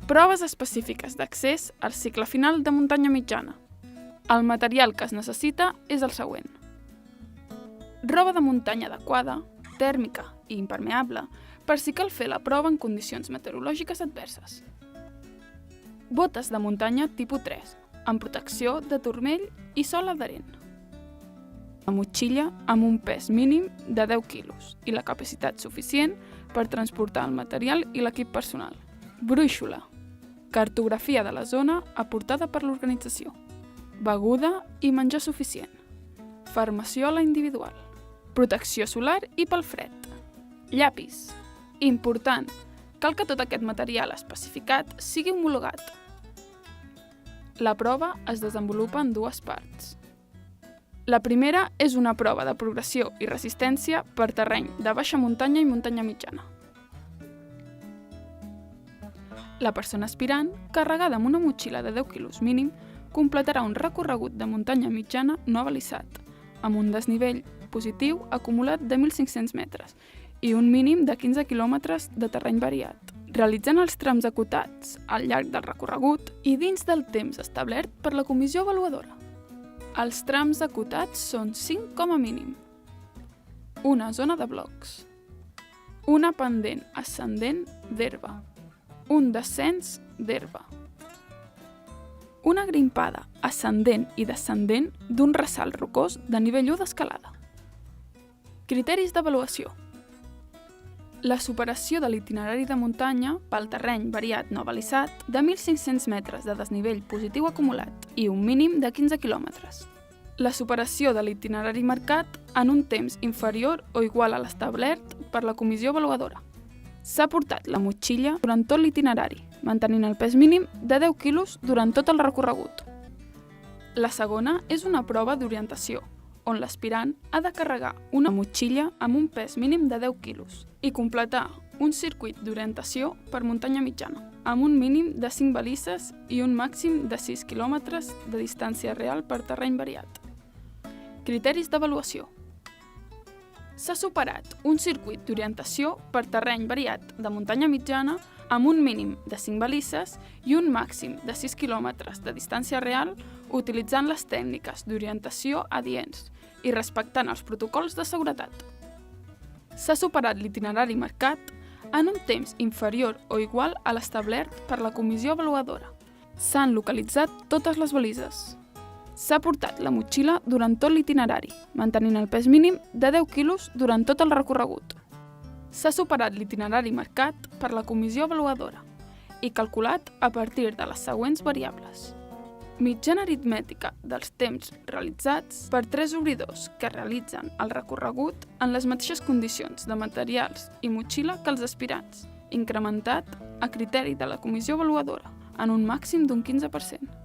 Proves específiques d'accés al cicle final de muntanya mitjana. El material que es necessita és el següent. Roba de muntanya adequada, tèrmica i impermeable, per si cal fer la prova en condicions meteorològiques adverses. Botes de muntanya tipus 3, amb protecció de turmell i sol adherent. Una motxilla amb un pes mínim de 10 quilos i la capacitat suficient per transportar el material i l'equip personal. Brúixola. Cartografia de la zona aportada per l'organització. Beguda i menjar suficient. Farmaciola individual. Protecció solar i pel fred. Llapis. Important. Cal que tot aquest material especificat sigui homologat. La prova es desenvolupa en dues parts. La primera és una prova de progressió i resistència per terreny de baixa muntanya i muntanya mitjana. La persona aspirant, carregada amb una motxilla de 10 quilos mínim, completarà un recorregut de muntanya mitjana no abalisat, amb un desnivell positiu acumulat de 1.500 metres i un mínim de 15 quilòmetres de terreny variat, realitzant els trams acotats al llarg del recorregut i dins del temps establert per la comissió avaluadora. Els trams acotats són 5 com a mínim. Una zona de blocs. Una pendent ascendent d'herba. Un descens d'herba. Una grimpada ascendent i descendent d'un ressalt rocós de nivell 1 d'escalada. Criteris d'avaluació. La superació de l'itinerari de muntanya pel terreny variat no abalisat de 1.500 metres de desnivell positiu acumulat i un mínim de 15 quilòmetres. La superació de l'itinerari marcat en un temps inferior o igual a l'establert per la comissió avaluadora. S'ha portat la motxilla durant tot l'itinerari, mantenint el pes mínim de 10 quilos durant tot el recorregut. La segona és una prova d'orientació, on l'aspirant ha de carregar una motxilla amb un pes mínim de 10 quilos i completar un circuit d'orientació per muntanya mitjana, amb un mínim de 5 balises i un màxim de 6 quilòmetres de distància real per terreny variat. Criteris d'avaluació. S'ha superat un circuit d'orientació per terreny variat de muntanya mitjana amb un mínim de 5 balises i un màxim de 6 quilòmetres de distància real utilitzant les tècniques d'orientació adients i respectant els protocols de seguretat. S'ha superat l'itinerari marcat en un temps inferior o igual a l'establert per la comissió avaluadora. S'han localitzat totes les balises. S'ha portat la motxilla durant tot l'itinerari, mantenint el pes mínim de 10 quilos durant tot el recorregut. S'ha superat l'itinerari marcat per la comissió avaluadora i calculat a partir de les següents variables. Mitjana aritmètica dels temps realitzats per 3 obridors que realitzen el recorregut en les mateixes condicions de materials i motxilla que els aspirants, incrementat a criteri de la comissió avaluadora en un màxim d'un 15%.